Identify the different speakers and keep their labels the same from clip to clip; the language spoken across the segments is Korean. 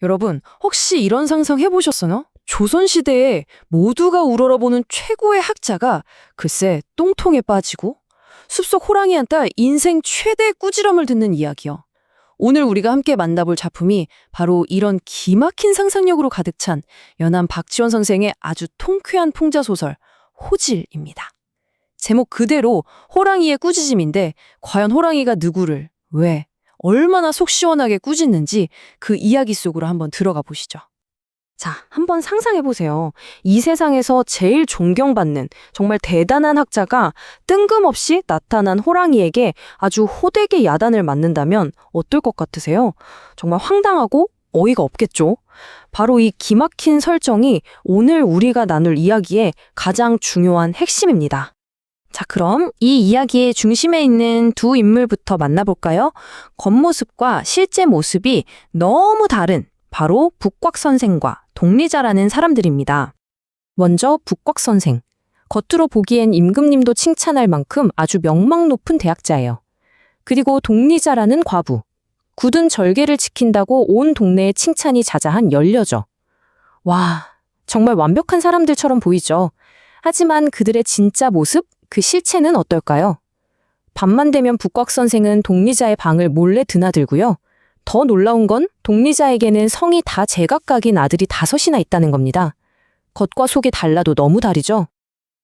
Speaker 1: 여러분, 혹시 이런 상상 해보셨어요? 조선시대에 모두가 우러러보는 최고의 학자가 글쎄 똥통에 빠지고 숲속 호랑이한테 인생 최대 꾸지람을 듣는 이야기요. 오늘 우리가 함께 만나볼 작품이 바로 이런 기막힌 상상력으로 가득 찬 연암 박지원 선생의 아주 통쾌한 풍자소설 호질입니다. 제목 그대로 호랑이의 꾸짖음인데 과연 호랑이가 누구를, 왜, 얼마나 속 시원하게 꾸짖는지 그 이야기 속으로 한번 들어가 보시죠. 자, 한번 상상해 보세요. 이 세상에서 제일 존경받는 정말 대단한 학자가 뜬금없이 나타난 호랑이에게 아주 호되게 야단을 맞는다면 어떨 것 같으세요? 정말 황당하고 어이가 없겠죠? 바로 이 기막힌 설정이 오늘 우리가 나눌 이야기의 가장 중요한 핵심입니다. 자, 그럼 이 이야기의 중심에 있는 두 인물부터 만나볼까요? 겉모습과 실제 모습이 너무 다른 바로 북곽 선생과 동리자라는 사람들입니다. 먼저 북곽 선생. 겉으로 보기엔 임금님도 칭찬할 만큼 아주 명망 높은 대학자예요. 그리고 동리자라는 과부. 굳은 절개를 지킨다고 온 동네에 칭찬이 자자한 연려죠. 와, 정말 완벽한 사람들처럼 보이죠. 하지만 그들의 진짜 모습, 그 실체는 어떨까요? 밤만 되면 북곽 선생은 동리자의 방을 몰래 드나들고요. 더 놀라운 건 동리자에게는 성이 다 제각각인 아들이 5이나 있다는 겁니다. 겉과 속이 달라도 너무 다르죠?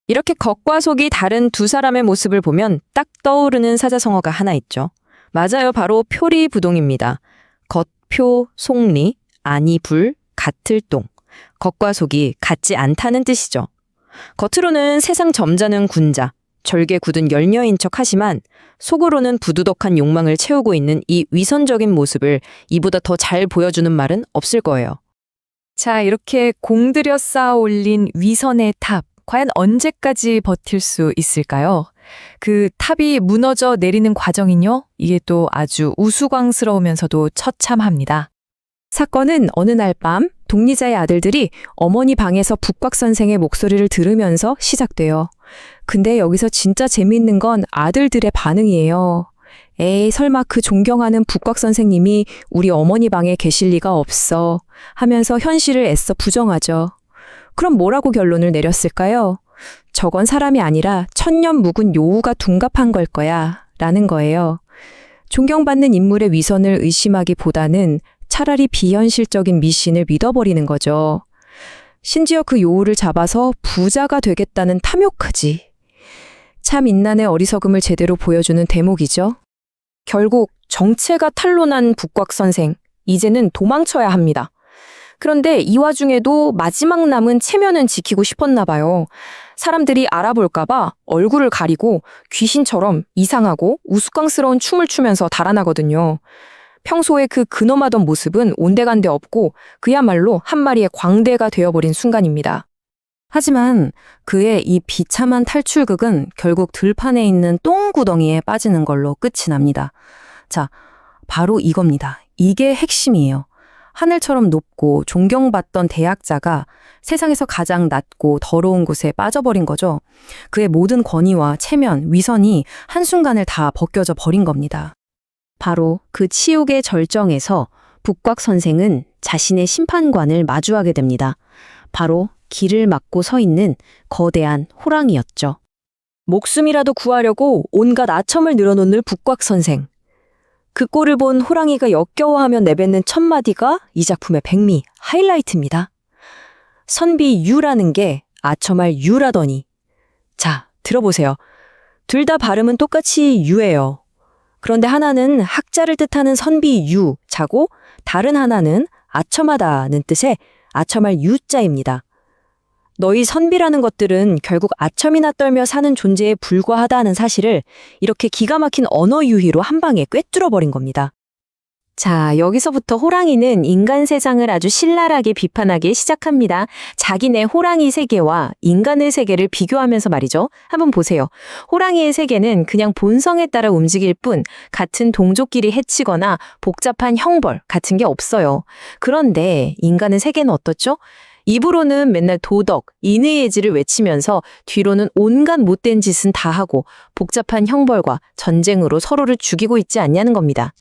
Speaker 1: 이렇게 겉과 속이 다른 두 사람의 모습을 보면 딱 떠오르는 사자성어가 하나 있죠. 맞아요. 바로 표리부동입니다. 겉표, 속리, 아니 불, 같을 동. 겉과 속이 같지 않다는 뜻이죠. 겉으로는 세상 점잖은 군자, 절개 굳은 열녀인 척 하지만 속으로는 부두덕한 욕망을 채우고 있는 이 위선적인 모습을 이보다 더 잘 보여주는 말은 없을 거예요.
Speaker 2: 자, 이렇게 공들여 쌓아 올린 위선의 탑, 과연 언제까지 버틸 수 있을까요? 그 탑이 무너져 내리는 과정은요, 이게 또 아주 우스꽝스러우면서도 처참합니다. 사건은 어느 날 밤 동리자의 아들들이 어머니 방에서 북곽 선생의 목소리를 들으면서 시작돼요. 근데 여기서 진짜 재미있는 건 아들들의 반응이에요. 에이, 설마 그 존경하는 북곽 선생님이 우리 어머니 방에 계실 리가 없어 하면서 현실을 애써 부정하죠. 그럼 뭐라고 결론을 내렸을까요? 저건 사람이 아니라 천년 묵은 요우가 둔갑한 걸 거야 라는 거예요. 존경받는 인물의 위선을 의심하기보다는 차라리 비현실적인 미신을 믿어버리는 거죠. 심지어 그 요우를 잡아서 부자가 되겠다는 탐욕까지. 참 인간의 어리석음을 제대로 보여주는 대목이죠. 결국 정체가 탄로난 북곽 선생, 이제는 도망쳐야 합니다. 그런데 이 와중에도 마지막 남은 체면은 지키고 싶었나 봐요. 사람들이 알아볼까봐 얼굴을 가리고 귀신처럼 이상하고 우스꽝스러운 춤을 추면서 달아나거든요. 평소에 그 근엄하던 모습은 온데간데 없고 그야말로 한 마리의 광대가 되어버린 순간입니다. 하지만 그의 이 비참한 탈출극은 결국 들판에 있는 똥구덩이에 빠지는 걸로 끝이 납니다. 자, 바로 이겁니다. 이게 핵심이에요. 하늘처럼 높고 존경받던 대학자가 세상에서 가장 낮고 더러운 곳에 빠져버린 거죠. 그의 모든 권위와 체면, 위선이 한순간을 다 벗겨져 버린 겁니다. 바로 그 치욕의 절정에서 북곽 선생은 자신의 심판관을 마주하게 됩니다. 바로 길을 막고 서 있는 거대한 호랑이였죠. 목숨이라도 구하려고 온갖 아첨을 늘어놓는 북곽 선생. 그 꼴을 본 호랑이가 역겨워하며 내뱉는 첫마디가 이 작품의 백미, 하이라이트입니다. 선비유라는 게 아첨할 유라더니. 자, 들어보세요. 둘 다 발음은 똑같이 유예요. 그런데 하나는 학자를 뜻하는 선비유, 자고 다른 하나는 아첨하다는 뜻의 아첨할 유자입니다. 너희 선비라는 것들은 결국 아첨이나 떨며 사는 존재에 불과하다는 사실을 이렇게 기가 막힌 언어 유희로 한 방에 꿰뚫어버린 겁니다. 자, 여기서부터 호랑이는 인간 세상을 아주 신랄하게 비판하기 시작합니다. 자기네 호랑이 세계와 인간의 세계를 비교하면서 말이죠. 한번 보세요. 호랑이의 세계는 그냥 본성에 따라 움직일 뿐 같은 동족끼리 해치거나 복잡한 형벌 같은 게 없어요. 그런데 인간의 세계는 어떻죠? 입으로는 맨날 도덕, 인의예지를 외치면서 뒤로는 온갖 못된 짓은 다 하고 복잡한 형벌과 전쟁으로 서로를 죽이고 있지 않냐는 겁니다.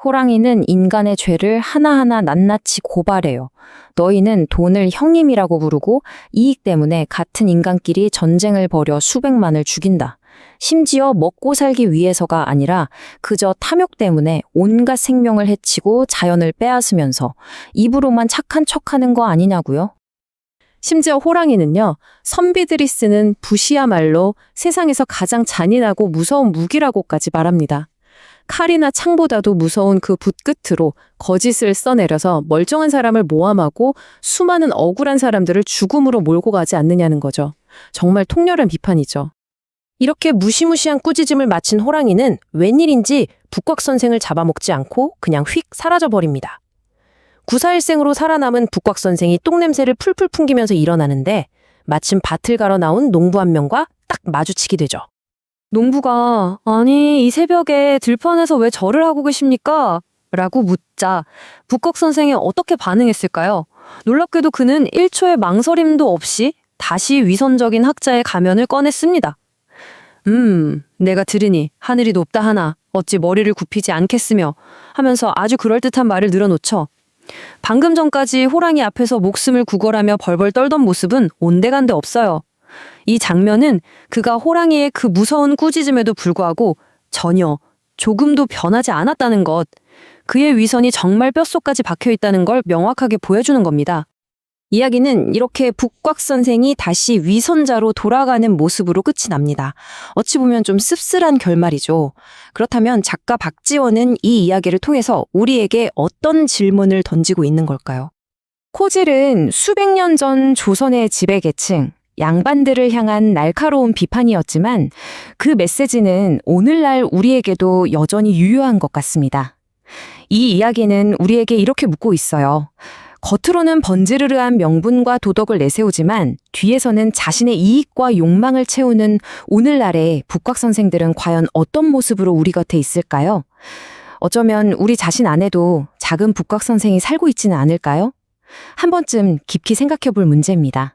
Speaker 3: 호랑이는 인간의 죄를 하나하나 낱낱이 고발해요. 너희는 돈을 형님이라고 부르고 이익 때문에 같은 인간끼리 전쟁을 벌여 수백만을 죽인다. 심지어 먹고 살기 위해서가 아니라 그저 탐욕 때문에 온갖 생명을 해치고 자연을 빼앗으면서 입으로만 착한 척하는 거 아니냐고요?
Speaker 1: 심지어 호랑이는요, 선비들이 쓰는 붓이야말로 세상에서 가장 잔인하고 무서운 무기라고까지 말합니다. 칼이나 창보다도 무서운 그 붓 끝으로 거짓을 써내려서 멀쩡한 사람을 모함하고 수많은 억울한 사람들을 죽음으로 몰고 가지 않느냐는 거죠. 정말 통렬한 비판이죠. 이렇게 무시무시한 꾸짖음을 마친 호랑이는 웬일인지 북곽 선생을 잡아먹지 않고 그냥 휙 사라져버립니다. 구사일생으로 살아남은 북곽 선생이 똥냄새를 풀풀 풍기면서 일어나는데 마침 밭을 갈아 나온 농부 한 명과 딱 마주치게 되죠.
Speaker 3: 농부가 아니 이 새벽에 들판에서 왜 절을 하고 계십니까? 라고 묻자 북꺽 선생이 어떻게 반응했을까요? 놀랍게도 그는 1초의 망설임도 없이 다시 위선적인 학자의 가면을 꺼냈습니다.
Speaker 1: 내가 들으니 하늘이 높다 하나 어찌 머리를 굽히지 않겠으며 하면서 아주 그럴듯한 말을 늘어놓죠. 방금 전까지 호랑이 앞에서 목숨을 구걸하며 벌벌 떨던 모습은 온데간데 없어요. 이 장면은 그가 호랑이의 그 무서운 꾸짖음에도 불구하고 전혀 조금도 변하지 않았다는 것, 그의 위선이 정말 뼛속까지 박혀 있다는 걸 명확하게 보여주는 겁니다. 이야기는 이렇게 북곽 선생이 다시 위선자로 돌아가는 모습으로 끝이 납니다. 어찌 보면 좀 씁쓸한 결말이죠. 그렇다면 작가 박지원은 이 이야기를 통해서 우리에게 어떤 질문을 던지고 있는 걸까요?
Speaker 2: 코질은 수백 년 전 조선의 지배계층, 양반들을 향한 날카로운 비판이었지만 그 메시지는 오늘날 우리에게도 여전히 유효한 것 같습니다. 이 이야기는 우리에게 이렇게 묻고 있어요. 겉으로는 번지르르한 명분과 도덕을 내세우지만 뒤에서는 자신의 이익과 욕망을 채우는 오늘날의 북곽 선생들은 과연 어떤 모습으로 우리 곁에 있을까요? 어쩌면 우리 자신 안에도 작은 북곽 선생이 살고 있지는 않을까요? 한 번쯤 깊이 생각해 볼 문제입니다.